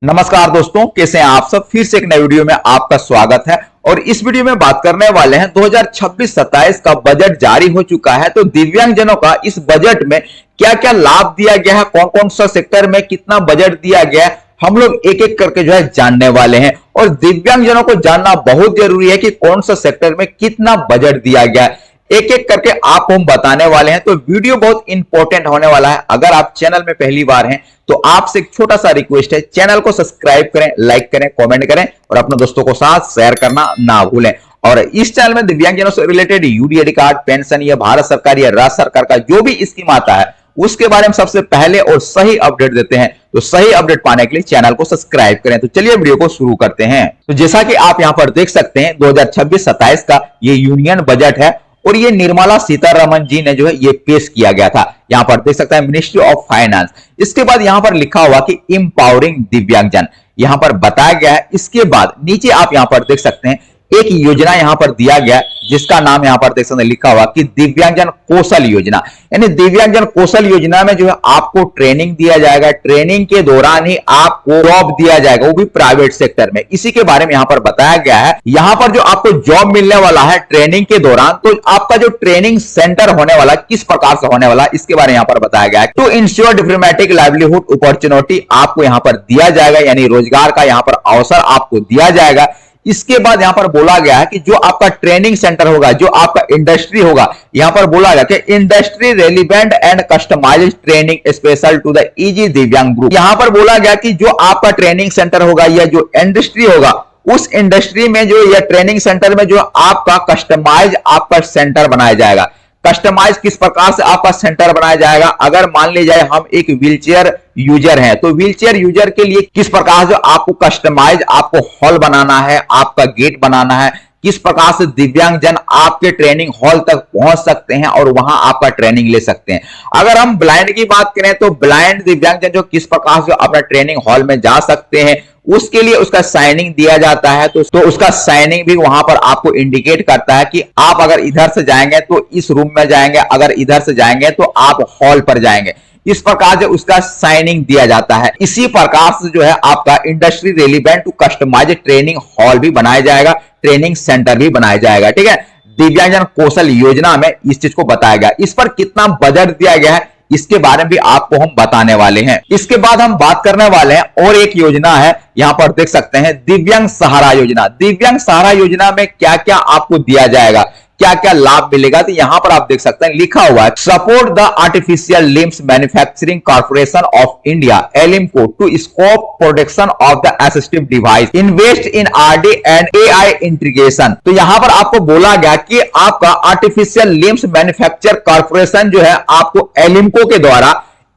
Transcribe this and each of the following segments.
नमस्कार दोस्तों, कैसे हैं आप सब। फिर से एक नई वीडियो में आपका स्वागत है। और इस वीडियो में बात करने वाले हैं 2026-27 का बजट जारी हो चुका है। तो दिव्यांगजनों का इस बजट में क्या क्या लाभ दिया गया है, कौन कौन सा सेक्टर में कितना बजट दिया गया है, हम लोग एक एक करके जो है जानने वाले हैं। और दिव्यांगजनों को जानना बहुत जरूरी है कि कौन सा सेक्टर में कितना बजट दिया गया है, एक एक करके आपको हम बताने वाले हैं। तो वीडियो बहुत इंपॉर्टेंट होने वाला है। अगर आप चैनल में पहली बार हैं तो आपसे एक छोटा सा रिक्वेस्ट है, चैनल को सब्सक्राइब करें, लाइक करें, कमेंट करें और अपने दोस्तों को साथ शेयर करना ना भूलें। और इस चैनल में दिव्यांगजनों से रिलेटेड यूडीआईडी कार्ड, पेंशन या भारत सरकार या राज्य सरकार का जो भी स्कीम आता है उसके बारे में सबसे पहले और सही अपडेट देते हैं। तो सही अपडेट पाने के लिए चैनल को सब्सक्राइब करें। तो चलिए वीडियो को शुरू करते हैं। तो जैसा कि आप यहां पर देख सकते हैं 2026-27 का ये यूनियन बजट है और ये निर्मला सीतारमण जी ने जो है ये पेश किया गया था। यहां पर देख सकते हैं मिनिस्ट्री ऑफ फाइनेंस। इसके बाद यहां पर लिखा हुआ कि इंपावरिंग दिव्यांगजन यहां पर बताया गया है। इसके बाद नीचे आप यहां पर देख सकते हैं एक योजना यहां पर दिया गया जिसका नाम यहां पर देख सकते हैं लिखा हुआ कि दिव्यांगजन कौशल योजना। यानी दिव्यांगजन कौशल योजना में जो है आपको ट्रेनिंग दिया जाएगा, ट्रेनिंग के दौरान ही आपको जॉब दिया जाएगा, वो भी प्राइवेट सेक्टर में। इसी के बारे में यहां पर बताया गया है। यहां पर जो आपको जॉब मिलने वाला है ट्रेनिंग के दौरान, तो आपका जो ट्रेनिंग सेंटर होने वाला किस प्रकार से होने वाला इसके बारे में यहां पर बताया गया है। To ensure diplomatic livelihood opportunity आपको यहां पर दिया जाएगा, यानी रोजगार का यहां पर अवसर आपको दिया जाएगा। इसके बाद यहां पर बोला गया है कि जो आपका ट्रेनिंग सेंटर होगा, जो आपका इंडस्ट्री होगा, यहां पर बोला गया कि industry relevant and customised training special to the easy दिव्यांग ग्रुप। यहां पर बोला गया कि जो आपका ट्रेनिंग सेंटर होगा या जो इंडस्ट्री होगा, उस इंडस्ट्री में जो या ट्रेनिंग सेंटर में जो आपका कस्टमाइज आपका सेंटर बनाया जाएगा। कस्टमाइज किस प्रकार से आपका सेंटर बनाया जाएगा, अगर मान ली जाए हम एक व्हीलचेयर यूजर हैं तो व्हीलचेयर यूजर के लिए किस प्रकार से आपको कस्टमाइज आपको हॉल बनाना है, आपका गेट बनाना है, किस प्रकार से दिव्यांगजन आपके ट्रेनिंग हॉल तक पहुंच सकते हैं और वहां आपका ट्रेनिंग ले सकते हैं। अगर हम ब्लाइंड की बात करें तो ब्लाइंड दिव्यांगजन जो किस प्रकार से अपना ट्रेनिंग हॉल में जा सकते हैं, उसके लिए उसका साइनिंग दिया जाता है। तो उसका साइनिंग भी वहां पर आपको इंडिकेट करता है कि आप अगर इधर से जाएंगे तो इस रूम में जाएंगे, अगर इधर से जाएंगे तो आप हॉल पर जाएंगे। इस प्रकार से उसका साइनिंग दिया जाता है। इसी प्रकार से जो है आपका industry relevant to customise training hall भी बनाया जाएगा, ट्रेनिंग सेंटर भी बनाया जाएगा। ठीक है, दिव्यांगजन कौशल योजना में इस चीज को बताया गया। इस पर कितना बजट दिया गया है इसके बारे में भी आपको हम बताने वाले हैं। इसके बाद हम बात करने वाले हैं और एक योजना है, यहां पर देख सकते हैं दिव्यांग सहारा योजना। दिव्यांग सहारा योजना में क्या क्या आपको दिया जाएगा, क्या क्या लाभ मिलेगा, तो यहां पर आप देख सकते हैं लिखा हुआ है support the artificial limbs manufacturing corporation of India ALIMCO to scope production of the assistive device, invest in RD and AI integration. तो यहां पर आपको बोला गया कि आपका आर्टिफिशियल लिम्स मैन्युफैक्चर कॉर्पोरेशन जो है आपको एलिम्को के द्वारा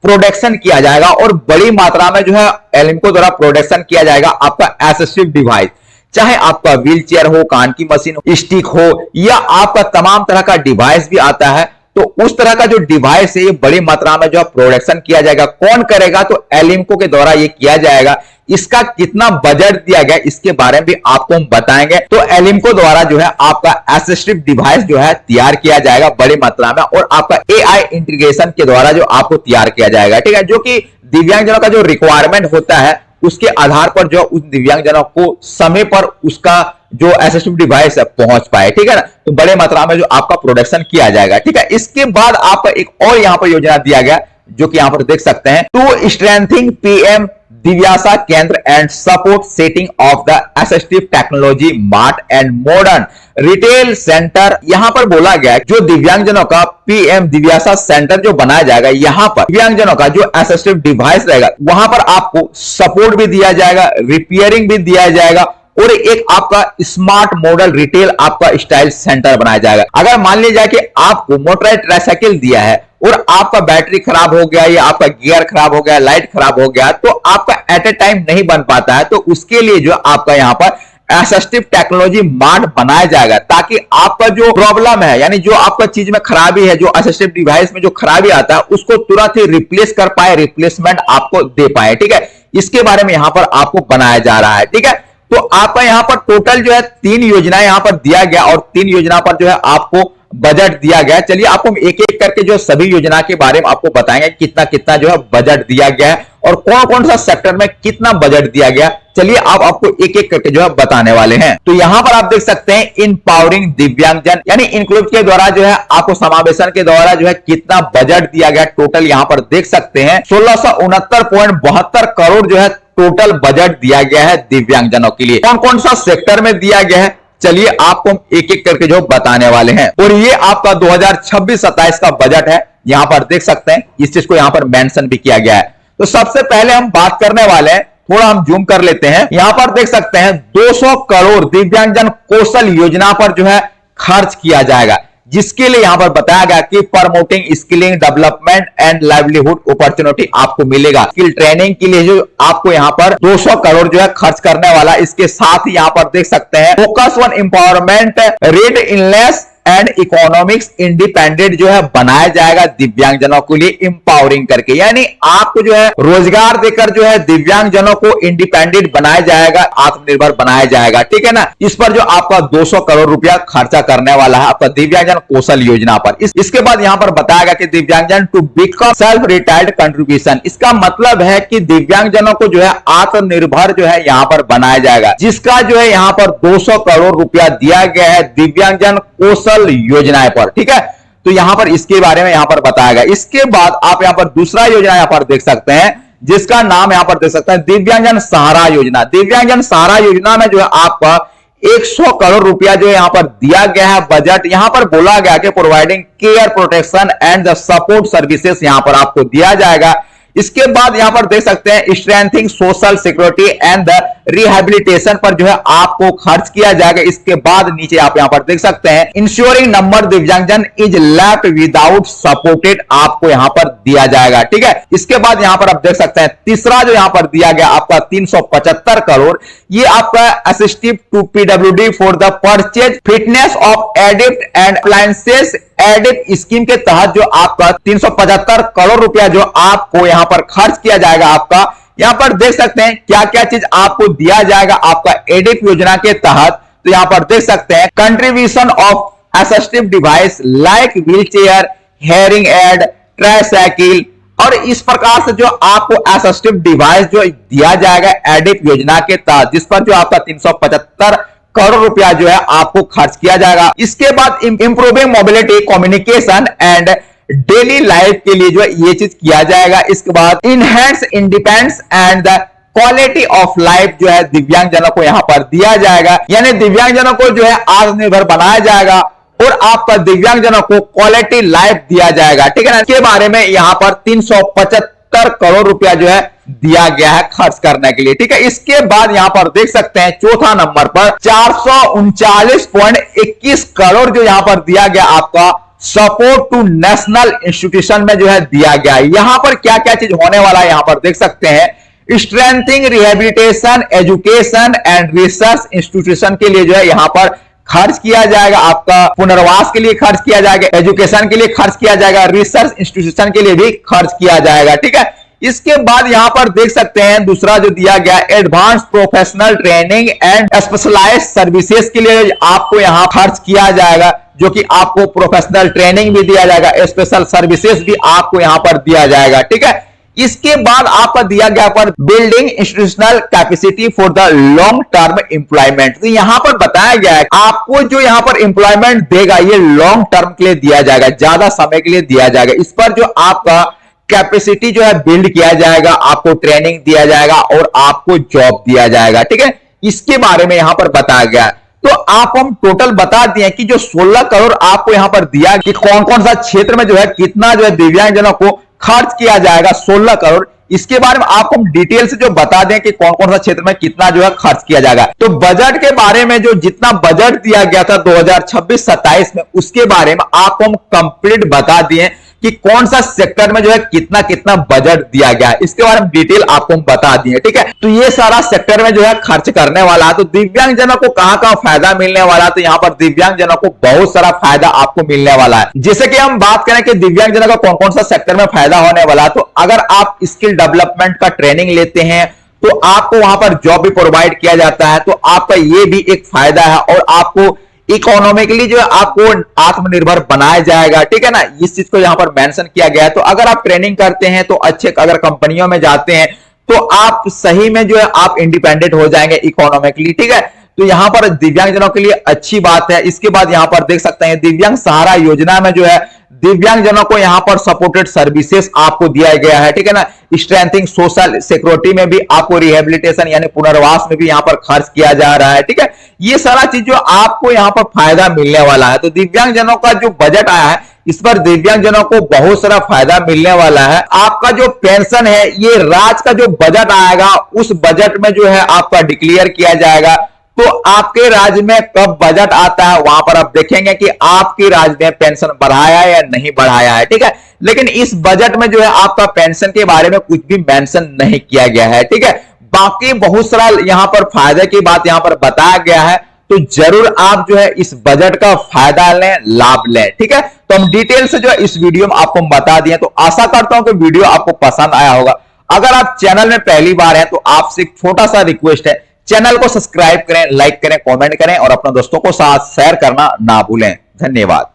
प्रोडक्शन किया जाएगा और बड़ी मात्रा में जो है एलिम्को द्वारा प्रोडक्शन किया जाएगा आपका असिस्टिव डिवाइस। चाहे आपका व्हीलचेयर हो, कान की मशीन हो, स्टिक हो या आपका तमाम तरह का डिवाइस भी आता है, तो उस तरह का जो डिवाइस है ये बड़ी मात्रा में जो प्रोडक्शन किया जाएगा। कौन करेगा, तो एलिम्को के द्वारा ये किया जाएगा। इसका कितना बजट दिया गया इसके बारे में भी आपको हम बताएंगे। तो एलिम्को द्वारा जो है आपका असिस्टिव डिवाइस जो है तैयार किया जाएगा बड़ी मात्रा में और आपका एआई इंटीग्रेशन के द्वारा जो आपको तैयार किया जाएगा। ठीक है, जो कि दिव्यांगजनों का जो रिक्वायरमेंट होता है उसके आधार पर जो उस दिव्यांगजनों को समय पर उसका जो असिस्टिव डिवाइस है पहुंच पाए। ठीक है ना, तो बड़े मात्रा में जो आपका प्रोडक्शन किया जाएगा। ठीक है, इसके बाद आपका एक और यहां पर योजना दिया गया जो कि यहां पर देख सकते हैं टू स्ट्रेंथिंग पीएम दिव्यासा केंद्र and support setting of the assistive technology mart and modern retail centre. यहां पर बोला गया जो दिव्यांगजनों का पीएम दिव्यासा सेंटर जो बनाया जाएगा, यहां पर दिव्यांगजनों का जो असिस्टिव डिवाइस रहेगा वहां पर आपको सपोर्ट भी दिया जाएगा, रिपेयरिंग भी दिया जाएगा और एक आपका स्मार्ट मॉडल रिटेल आपका स्टाइल सेंटर बनाया जाएगा। अगर मान लीजिए जाए कि आपको मोटराइज ट्राइसाइकिल दिया है और आपका बैटरी खराब हो गया या आपका गियर खराब हो गया, लाइट खराब हो गया, तो आपका एट ए टाइम नहीं बन पाता है, तो उसके लिए जो आपका यहां पर असिस्टिव टेक्नोलॉजी मार्ट बनाया जाएगा ताकि आपका जो प्रॉब्लम है, यानी जो आपका चीज में खराबी है, जो असिस्टिव डिवाइस में जो खराबी आता है उसको तुरंत ही रिप्लेस कर पाए, रिप्लेसमेंट आपको दे पाए। ठीक है, इसके बारे में यहां पर आपको बनाया जा रहा है। ठीक है, तो आपका यहां पर टोटल जो है 3 योजनाएं यहां पर दिया गया और 3 योजना पर जो है आपको बजट दिया गया है। चलिए आपको हम एक एक करके जो सभी योजना के बारे में आपको बताएंगे कितना कितना जो है बजट दिया गया है और कौन कौन सा सेक्टर में कितना बजट दिया गया। चलिए आपको एक एक करके जो है बताने वाले हैं। तो यहां पर आप देख सकते हैं इनपावरिंग दिव्यांगजन यानी इंक्लूड के द्वारा जो है आपको समावेशन के द्वारा जो है कितना बजट दिया गया टोटल यहां पर देख सकते हैं 1669.72 करोड़ जो है टोटल बजट दिया गया है दिव्यांगजनों के लिए। कौन कौन सा सेक्टर में दिया गया है चलिए आपको हम एक एक करके जो बताने वाले हैं। और ये आपका 2026-27 का बजट है, यहां पर देख सकते हैं इस चीज को यहां पर मेंशन भी किया गया है। तो सबसे पहले हम बात करने वाले हैं, थोड़ा हम जूम कर लेते हैं। यहां पर देख सकते हैं 200 करोड़ दिव्यांगजन कौशल योजना पर जो है खर्च किया जाएगा, जिसके लिए यहां पर बताया गया कि promoting skilling development and livelihood opportunity आपको मिलेगा। स्किल ट्रेनिंग के लिए जो आपको यहां पर 200 करोड़ जो है खर्च करने वाला। इसके साथ ही यहां पर देख सकते हैं फोकस ऑन एम्पावरमेंट रेड इनलेस एंड इकोनॉमिक्स इंडिपेंडेंट जो है बनाया जाएगा दिव्यांगजनों के लिए इंपावरिंग करके, यानी आपको जो है रोजगार देकर जो है दिव्यांगजनों को इंडिपेंडेंट बनाया जाएगा, आत्मनिर्भर बनाया जाएगा। ठीक है ना। इस पर जो आपका 200 करोड़ रुपया खर्चा करने वाला है आपका दिव्यांगजन कौशल योजना पर। इसके बाद यहां पर बताया गया कि दिव्यांगजन to become self retired contribution, इसका मतलब है कि दिव्यांगजनों को जो है आत्मनिर्भर जो है यहां पर बनाया जाएगा, जिसका जो है यहां पर 200 करोड़ रुपया दिया गया है दिव्यांगजन कौशल योजनाएं पर। ठीक है। तो यहां पर इसके बारे में यहां पर बताया गया। इसके बाद आप यहां पर दूसरा योजना यहां पर देख सकते हैं, जिसका नाम यहां पर देख सकते हैं दिव्यांगजन सहारा योजना। दिव्यांगजन सहारा योजना में जो है आपका 100 करोड़ रुपया जो यहां पर दिया गया है बजट। यहां पर बोला गया कि providing care protection and the support services यहां पर आपको दिया जाएगा। इसके बाद यहां पर देख सकते हैं strengthening social security and the rehabilitation पर जो है आपको खर्च किया जाएगा। इसके बाद नीचे आप यहां पर देख सकते हैं इंश्योरिंग नंबर दिव्यांगजन इज लेफ्ट विदाउट सपोर्टेड आपको यहां पर दिया जाएगा। ठीक है। इसके बाद यहां पर आप देख सकते हैं तीसरा जो यहां पर दिया गया आपका 375 करोड़, ये आपका assistive to PWD for the purchase fitness of adept and appliances ADIP scheme के तहत जो आपका 375 करोड़ रुपया जो आपको यहां पर खर्च किया जाएगा। आपका यहां पर देख सकते हैं क्या क्या चीज आपको दिया जाएगा आपका एडिप योजना के तहत। तो यहां पर देख सकते हैं contribution of assistive device like wheel chair, hearing aid, tricycle, और इस प्रकार से जो आपको असिस्टिव डिवाइस जो दिया जाएगा एडिप योजना के तहत, जिस पर जो आपका 375 करोड़ रुपया जो है आपको खर्च किया जाएगा। इसके बाद improving mobility communication and daily life के लिए जो है ये चीज किया जाएगा। इसके बाद enhance independence and the quality of life जो है दिव्यांगजनों को यहां पर दिया जाएगा, यानी दिव्यांगजनों को जो है आत्मनिर्भर बनाया जाएगा और आपका दिव्यांगजनों को क्वालिटी लाइफ दिया जाएगा। ठीक है ना। इसके बारे में यहां पर 375 करोड़ रुपया जो है दिया गया है खर्च करने के लिए। ठीक है। इसके बाद यहां पर देख सकते हैं चौथा नंबर पर 439.21 करोड़ जो यहां पर दिया गया आपका सपोर्ट टू नेशनल इंस्टीट्यूशन में जो है दिया गया है। यहां पर क्या क्या चीज होने वाला है यहां पर देख सकते हैं strengthening rehabilitation education and research institution के लिए जो है यहां पर खर्च किया जाएगा। आपका पुनर्वास के लिए खर्च किया जाएगा, एजुकेशन के लिए खर्च किया जाएगा, रिसर्च इंस्टीट्यूशन के लिए भी खर्च किया जाएगा। ठीक है। इसके बाद यहां पर देख सकते हैं दूसरा जो दिया गया advance professional training and specialised services के लिए आपको यहां खर्च किया जाएगा, जो कि आपको प्रोफेशनल ट्रेनिंग भी दिया जाएगा, स्पेशल सर्विसेज भी आपको यहां पर दिया जाएगा। ठीक है। इसके बाद आपका दिया गया पर building institutional capacity for the long term employment. तो यहां पर बताया गया है आपको जो यहां पर एम्प्लॉयमेंट देगा ये लॉन्ग टर्म के लिए दिया जाएगा, ज्यादा समय के लिए दिया जाएगा। इस पर जो आपका कैपेसिटी जो है बिल्ड किया जाएगा, आपको ट्रेनिंग दिया जाएगा और आपको जॉब दिया जाएगा। ठीक है। इसके बारे में यहां पर बताया गया। तो आप हम टोटल बता दिए कि जो 16 करोड़ आपको यहां पर दिया कि कौन कौन सा क्षेत्र में जो है कितना जो है दिव्यांगजनों को खर्च किया जाएगा 16 करोड़। इसके बारे में आपको हम डिटेल से जो बता दें कि कौन कौन सा क्षेत्र में कितना जो है खर्च किया जाएगा। तो बजट के बारे में जो जितना बजट दिया गया था 2026-27 में, उसके बारे में आपको हम कंप्लीट बता दिए कि कौन सा सेक्टर में जो है कितना कितना बजट दिया गया है। इसके बारे में डिटेल आपको हम बता दिए। ठीक है। तो ये सारा सेक्टर में जो है खर्च करने वाला है। तो दिव्यांगजनों को कहां कहां फायदा मिलने वाला है, तो यहां पर दिव्यांगजनों को बहुत सारा फायदा आपको मिलने वाला है। जैसे कि हम बात करें कि दिव्यांगजनों का कौन कौन सा सेक्टर में फायदा होने वाला है, तो अगर आप स्किल डेवलपमेंट का ट्रेनिंग लेते हैं तो आपको वहां पर जॉब भी प्रोवाइड किया जाता है, तो आपका ये भी एक फायदा है। और आपको इकोनॉमिकली जो है आपको आत्मनिर्भर बनाया जाएगा, ठीक है ना। इस चीज को यहां पर मेंशन किया गया है। तो अगर आप ट्रेनिंग करते हैं तो अच्छे अगर कंपनियों में जाते हैं तो आप सही में जो है आप इंडिपेंडेंट हो जाएंगे इकोनॉमिकली, ठीक है। तो यहां पर दिव्यांगजनों के लिए अच्छी बात है। इसके बाद यहां पर देख सकते हैं दिव्यांग सहारा योजना में जो है दिव्यांगजनों को यहां पर सपोर्टेड सर्विसेज आपको दिया गया है, ठीक है ना। स्ट्रेंथिंग सोशल सिक्योरिटी में भी आपको रिहेबिलिटेशन यानी पुनर्वास में भी यहां पर खर्च किया जा रहा है, ठीक है। ये सारा चीज जो आपको यहां पर फायदा मिलने वाला है। तो दिव्यांगजनों का जो बजट आया है इस पर दिव्यांगजनों को बहुत सारा फायदा मिलने वाला है। आपका जो पेंशन है ये राज्य का जो बजट आएगा उस बजट में जो है आपका डिक्लेयर किया जाएगा। तो आपके राज्य में कब बजट आता है वहां पर आप देखेंगे कि आपके राज्य में पेंशन बढ़ाया या नहीं बढ़ाया है, ठीक है। लेकिन इस बजट में जो है आपका पेंशन के बारे में कुछ भी मेंशन नहीं किया गया है, ठीक है। बाकी बहुत सारा यहां पर फायदे की बात यहां पर बताया गया है। तो जरूर आप जो है इस बजट का फायदा लें, लाभ लें, ठीक है। तो हम डिटेल से जो है इस वीडियो में आपको बता दिए। तो आशा करता हूं कि वीडियो आपको पसंद आया होगा। अगर आप चैनल में पहली बार हैं तो आपसे एक छोटा सा रिक्वेस्ट है, चैनल को सब्सक्राइब करें, लाइक करें, कमेंट करें और अपने दोस्तों को साथ शेयर करना ना भूलें। धन्यवाद।